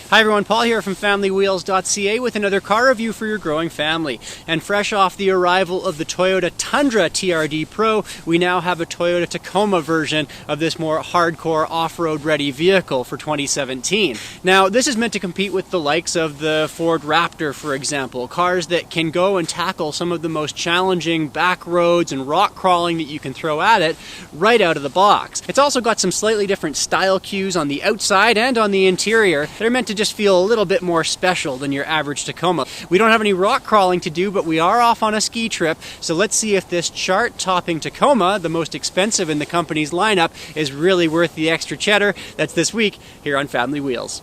Hi everyone, Paul here from FamilyWheels.ca with another car review for your growing family. And fresh off the arrival of the Toyota Tundra TRD Pro, we now have a Toyota Tacoma version of this more hardcore off-road ready vehicle for 2017. Now, this is meant to compete with the likes of the Ford Raptor, for example, cars that can go and tackle some of the most challenging back roads and rock crawling that you can throw at it right out of the box. It's also got some slightly different style cues on the outside and on the interior that are meant to just feel a little bit more special than your average Tacoma. We don't have any rock crawling to do, but we are off on a ski trip, so let's see if this chart-topping Tacoma, the most expensive in the company's lineup, is really worth the extra cheddar. That's this week here on Family Wheels.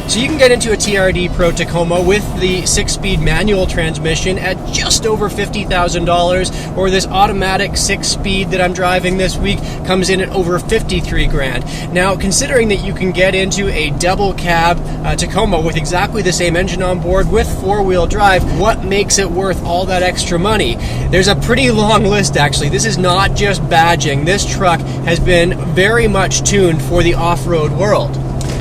So you can get into a TRD Pro Tacoma with the 6-speed manual transmission at just over $50,000, or this automatic 6-speed that I'm driving this week comes in at over $53,000. Now, considering that you can get into a double cab Tacoma with exactly the same engine on board with 4-wheel drive, what makes it worth all that extra money? There's a pretty long list, actually. This is not just badging. This truck has been very much tuned for the off-road world.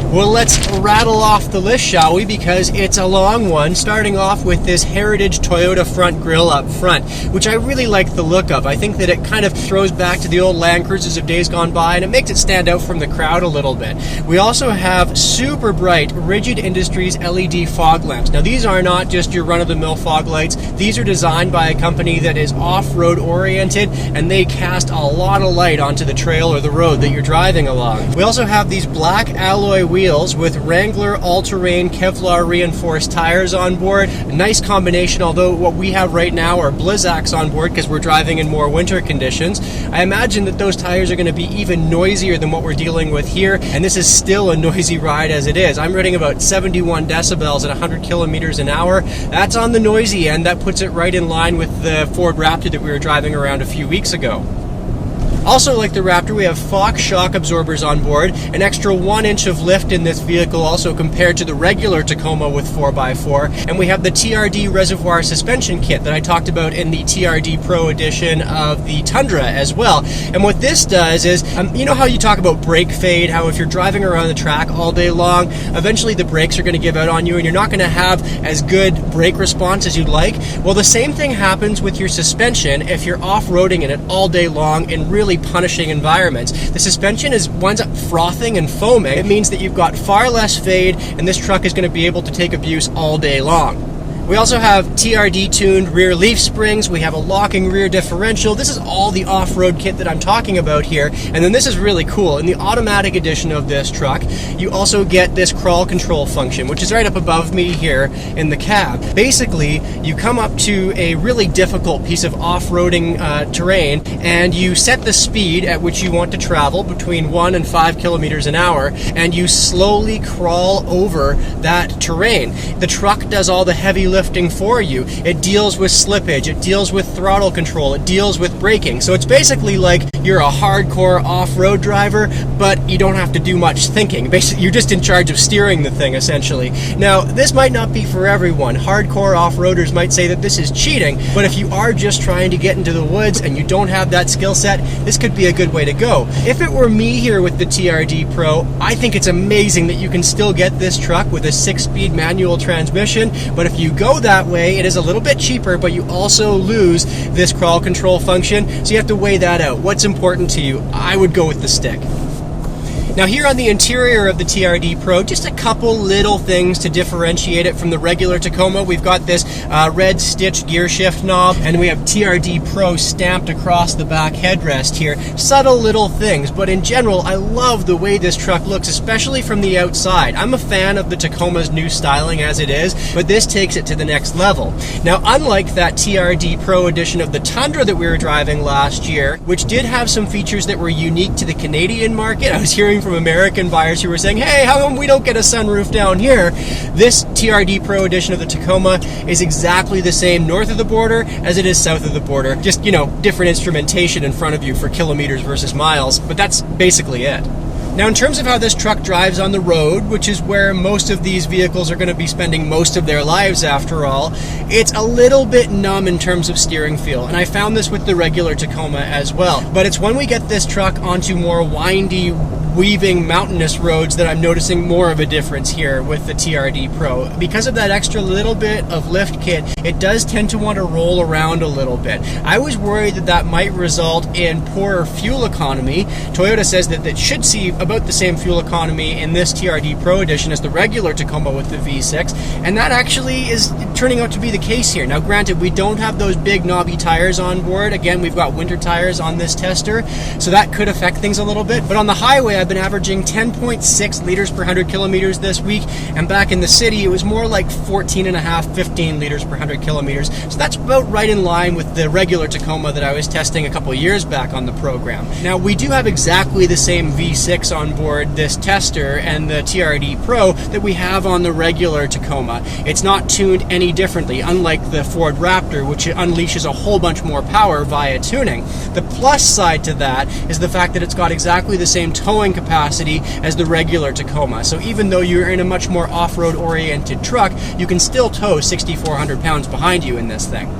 Well, let's rattle off the list, shall we? Because it's a long one, starting off with this heritage Toyota front grille up front, which I really like the look of. I think that it kind of throws back to the old Land Cruisers of days gone by, and it makes it stand out from the crowd a little bit. We also have super bright Rigid Industries LED fog lamps. Now, these are not just your run-of-the-mill fog lights. These are designed by a company that is off-road oriented, and they cast a lot of light onto the trail or the road that you're driving along. We also have these black alloy wheels with Wrangler all-terrain Kevlar reinforced tires on board. A nice combination, although what we have right now are Blizzaks on board because we're driving in more winter conditions. I imagine that those tires are going to be even noisier than what we're dealing with here, and this is still a noisy ride as it is. I'm rating about 71 decibels at 100 kilometers an hour. That's on the noisy end. That puts it right in line with the Ford Raptor that we were driving around a few weeks ago. Also, like the Raptor, we have Fox shock absorbers on board, an extra 1 inch of lift in this vehicle also compared to the regular Tacoma with 4x4, and we have the Trd Reservoir Suspension Kit that I talked about in the TRD Pro edition of the Tundra as well. And what this does is, you know how you talk about brake fade, how if you're driving around the track all day long, eventually the brakes are going to give out on you and you're not going to have as good brake response as you'd like? Well, the same thing happens with your suspension if you're off-roading in it all day long in really punishing environments. The suspension winds up frothing and foaming. It means that you've got far less fade, and this truck is going to be able to take abuse all day long. We also have TRD-tuned rear leaf springs. We have a locking rear differential. This is all the off-road kit that I'm talking about here. And then this is really cool. In the automatic edition of this truck, you also get this crawl control function, which is right up above me here in the cab. Basically, you come up to a really difficult piece of off-roading terrain, and you set the speed at which you want to travel between 1 and 5 kilometers an hour, and you slowly crawl over that terrain. The truck does all the heavy lifting for you. It deals with slippage, it deals with throttle control, it deals with braking. So it's basically like you're a hardcore off-road driver, but you don't have to do much thinking. Basically, you're just in charge of steering the thing, essentially. Now, this might not be for everyone. Hardcore off-roaders might say that this is cheating, but if you are just trying to get into the woods and you don't have that skill set, this could be a good way to go. If it were me here with the TRD Pro, I think it's amazing that you can still get this truck with a 6-speed manual transmission, but if you go that way, it is a little bit cheaper, but you also lose this crawl control function, so you have to weigh that out. What's important to you? I would go with the stick. Now, here on the interior of the TRD Pro, just a couple little things to differentiate it from the regular Tacoma. We've got this red stitched gear shift knob, and we have TRD Pro stamped across the back headrest here. Subtle little things, but in general, I love the way this truck looks, especially from the outside. I'm a fan of the Tacoma's new styling as it is, but this takes it to the next level. Now, unlike that TRD Pro edition of the Tundra that we were driving last year, which did have some features that were unique to the Canadian market, I was hearing from American buyers who were saying, hey, how come we don't get a sunroof down here? This TRD Pro edition of the Tacoma is exactly the same north of the border as it is south of the border. Just, different instrumentation in front of you for kilometers versus miles, but that's basically it. Now, in terms of how this truck drives on the road, which is where most of these vehicles are going to be spending most of their lives after all, it's a little bit numb in terms of steering feel. And I found this with the regular Tacoma as well. But it's when we get this truck onto more windy, weaving mountainous roads that I'm noticing more of a difference here with the TRD Pro. Because of that extra little bit of lift kit, it does tend to want to roll around a little bit. I was worried that that might result in poorer fuel economy. Toyota says that it should see about the same fuel economy in this TRD Pro edition as the regular Tacoma with the V6, and that actually is turning out to be the case here. Now granted, we don't have those big knobby tires on board. Again, we've got winter tires on this tester, so that could affect things a little bit. But on the highway, I've been averaging 10.6 liters per 100 kilometers this week, and back in the city it was more like 14.5, 15 liters per 100 kilometers. So that's about right in line with the regular Tacoma that I was testing a couple years back on the program. Now we do have exactly the same V6 on board this tester and the TRD Pro that we have on the regular Tacoma. It's not tuned any differently, unlike the Ford Raptor, which unleashes a whole bunch more power via tuning. The plus side to that is the fact that it's got exactly the same towing capacity as the regular Tacoma. So even though you're in a much more off-road oriented truck, you can still tow 6,400 pounds behind you in this thing.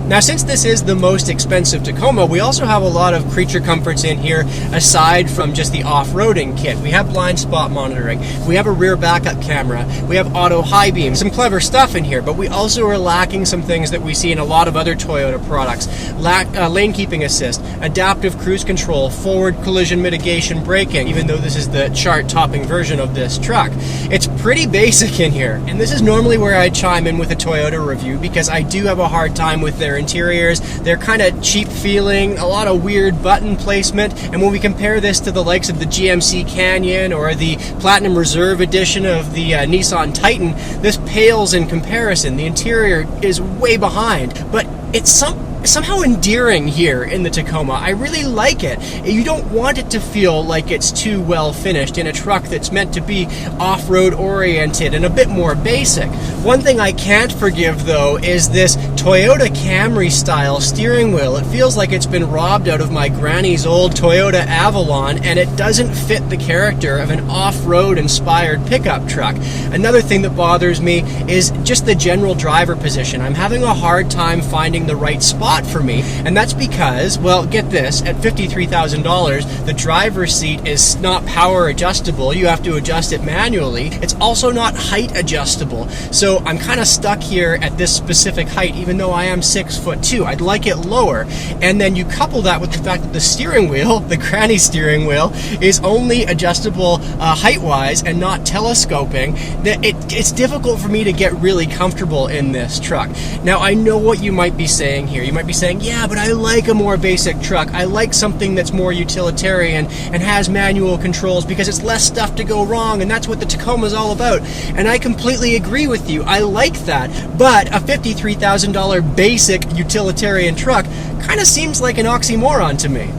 Now, since this is the most expensive Tacoma, we also have a lot of creature comforts in here aside from just the off-roading kit. We have blind spot monitoring, we have a rear backup camera, we have auto high beam, some clever stuff in here, but we also are lacking some things that we see in a lot of other Toyota products. Lane keeping assist, adaptive cruise control, forward collision mitigation braking, even though this is the chart-topping version of this truck. It's pretty basic in here, and this is normally where I chime in with a Toyota review because I do have a hard time with their interiors. They're kind of cheap feeling, a lot of weird button placement, and when we compare this to the likes of the GMC Canyon or the Platinum Reserve edition of the Nissan Titan, this pales in comparison. The interior is way behind, but it's somehow endearing here in the Tacoma. I really like it. You don't want it to feel like it's too well finished in a truck that's meant to be off-road oriented and a bit more basic. One thing I can't forgive though is this Toyota Camry style steering wheel. It feels like it's been robbed out of my granny's old Toyota Avalon, and it doesn't fit the character of an off-road inspired pickup truck. Another thing that bothers me is just the general driver position. I'm having a hard time finding the right spot for me, and that's because, well, get this, at $53,000 the driver's seat is not power adjustable. You have to adjust it manually. It's also not height adjustable, so I'm kind of stuck here at this specific height even though I am 6'2". I'd like it lower. And then you couple that with the fact that the steering wheel, the granny steering wheel, is only adjustable height wise and not telescoping. It's difficult for me to get really comfortable in this truck. Now I know what you might be saying here. You might be saying, yeah, but I like a more basic truck. I like something that's more utilitarian and has manual controls because it's less stuff to go wrong, and that's what the Tacoma is all about. And I completely agree with you. I like that. But a $53,000 basic utilitarian truck kind of seems like an oxymoron to me.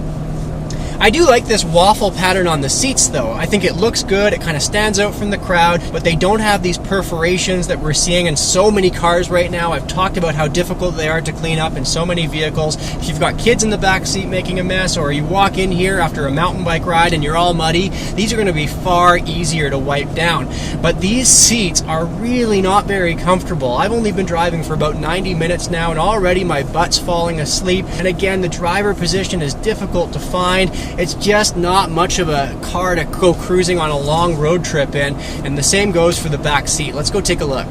I do like this waffle pattern on the seats though. I think it looks good, it kind of stands out from the crowd, but they don't have these perforations that we're seeing in so many cars right now. I've talked about how difficult they are to clean up in so many vehicles. If you've got kids in the back seat making a mess, or you walk in here after a mountain bike ride and you're all muddy, these are going to be far easier to wipe down. But these seats are really not very comfortable. I've only been driving for about 90 minutes now, and already my butt's falling asleep. And again, the driver position is difficult to find. It's just not much of a car to go cruising on a long road trip in, and the same goes for the back seat. Let's go take a look.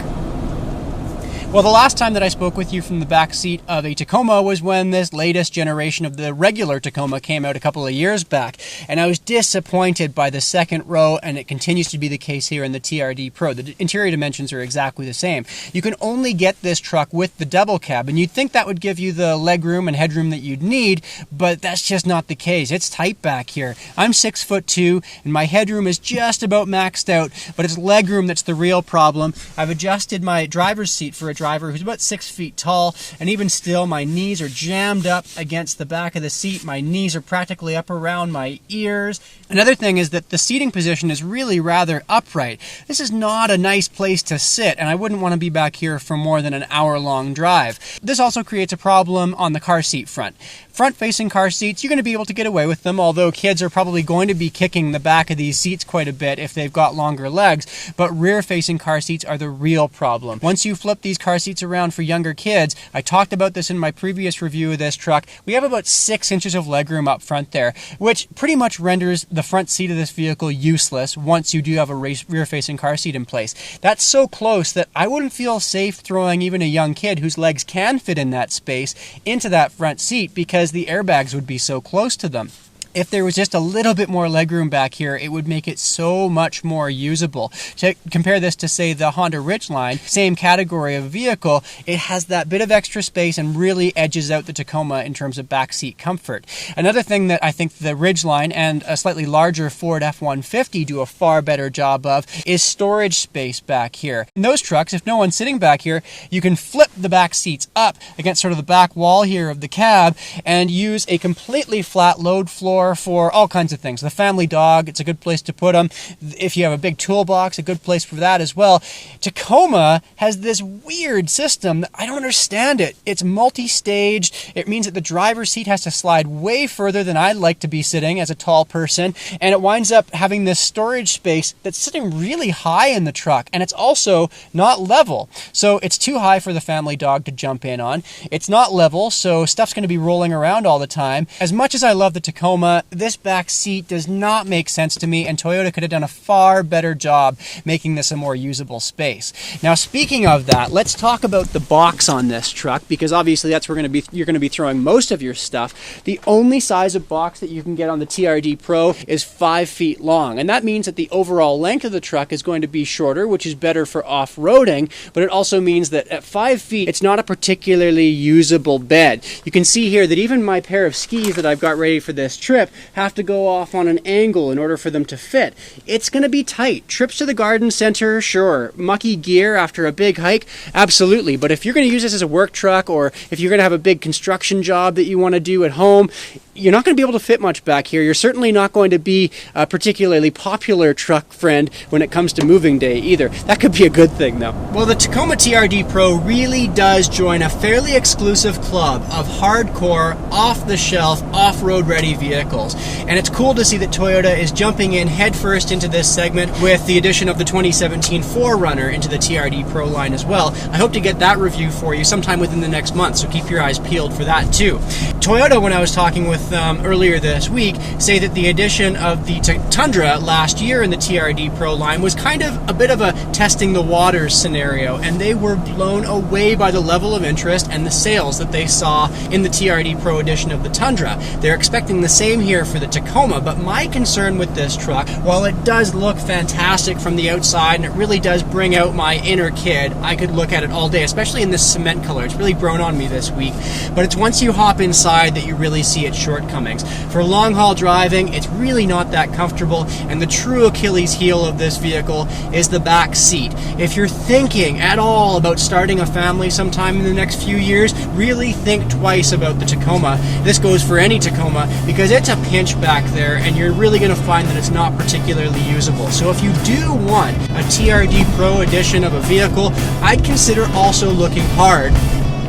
Well, the last time that I spoke with you from the back seat of a Tacoma was when this latest generation of the regular Tacoma came out a couple of years back, and I was disappointed by the second row, and it continues to be the case here in the TRD Pro. The interior dimensions are exactly the same. You can only get this truck with the double cab, and you'd think that would give you the legroom and headroom that you'd need, but that's just not the case. It's tight back here. I'm 6'2", and my headroom is just about maxed out, but it's legroom that's the real problem. I've adjusted my driver's seat for a driver driver who's about 6 feet tall, and even still, my knees are jammed up against the back of the seat. My knees are practically up around my ears. Another thing is that the seating position is really rather upright. This is not a nice place to sit, and I wouldn't want to be back here for more than an hour-long drive. This also creates a problem on the car seat front. Front-facing car seats, you're going to be able to get away with them, although kids are probably going to be kicking the back of these seats quite a bit if they've got longer legs, but rear-facing car seats are the real problem. Once you flip these car seats around for younger kids, I talked about this in my previous review of this truck, we have about 6 inches of legroom up front there, which pretty much renders the front seat of this vehicle useless once you do have a rear-facing car seat in place. That's so close that I wouldn't feel safe throwing even a young kid whose legs can fit in that space into that front seat because the airbags would be so close to them. If there was just a little bit more legroom back here, it would make it so much more usable. To compare this to, say, the Honda Ridgeline, same category of vehicle, it has that bit of extra space and really edges out the Tacoma in terms of backseat comfort. Another thing that I think the Ridgeline and a slightly larger Ford F-150 do a far better job of is storage space back here. In those trucks, if no one's sitting back here, you can flip the back seats up against sort of the back wall here of the cab and use a completely flat load floor for all kinds of things. The family dog, it's a good place to put them. If you have a big toolbox, a good place for that as well. Tacoma has this weird system that I don't understand it. It's multi-staged. It means that the driver's seat has to slide way further than I'd like to be sitting as a tall person, and it winds up having this storage space that's sitting really high in the truck, and it's also not level. So it's too high for the family dog to jump in on. It's not level, so stuff's going to be rolling around all the time. As much as I love the Tacoma, this back seat does not make sense to me, and Toyota could have done a far better job making this a more usable space. Now, speaking of that, let's talk about the box on this truck, because obviously that's where you're going to be throwing most of your stuff. The only size of box that you can get on the TRD Pro is 5 feet long, and that means that the overall length of the truck is going to be shorter, which is better for off-roading, but it also means that at 5 feet, it's not a particularly usable bed. You can see here that even my pair of skis that I've got ready for this trip have to go off on an angle in order for them to fit. It's going to be tight. Trips to the garden center, sure. Mucky gear after a big hike, absolutely. But if you're going to use this as a work truck, or if you're going to have a big construction job that you want to do at home, you're not going to be able to fit much back here. You're certainly not going to be a particularly popular truck friend when it comes to moving day either. That could be a good thing, though. Well, the Tacoma TRD Pro really does join a fairly exclusive club of hardcore, off-the-shelf, off-road ready vehicles. And it's cool to see that Toyota is jumping in headfirst into this segment with the addition of the 2017 4Runner into the TRD Pro line as well. I hope to get that review for you sometime within the next month, so keep your eyes peeled for that too. Toyota, when I was talking with earlier this week, say that the addition of the Tundra last year in the TRD Pro line was kind of a bit of a testing the waters scenario, and they were blown away by the level of interest and the sales that they saw in the TRD Pro edition of the Tundra. They're expecting the same here for the Tacoma, but my concern with this truck, while it does look fantastic from the outside and it really does bring out my inner kid, I could look at it all day, especially in this cement color. It's really grown on me this week, but it's once you hop inside that you really see its shortcomings. For long haul driving, it's really not that comfortable, and the true Achilles heel of this vehicle is the back seat. If you're thinking at all about starting a family sometime in the next few years, really think twice about the Tacoma. This goes for any Tacoma because it's a pinch back there, and you're really going to find that it's not particularly usable. So if you do want a TRD Pro edition of a vehicle, I'd consider also looking hard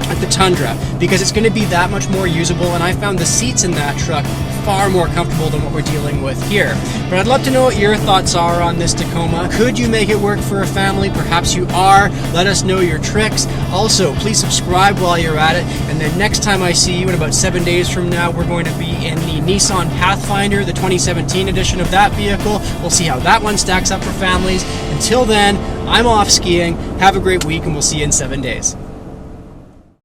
at the Tundra, because it's going to be that much more usable, and I found the seats in that truck far more comfortable than what we're dealing with here. But I'd love to know what your thoughts are on this Tacoma. Could you make it work for a family? Perhaps you are. Let us know your tricks. Also, please subscribe while you're at it, and then next time I see you in about 7 days from now, we're going to be in the Nissan Pathfinder, the 2017 edition of that vehicle. We'll see how that one stacks up for families. Until then, I'm off skiing. Have a great week, and we'll see you in 7 days.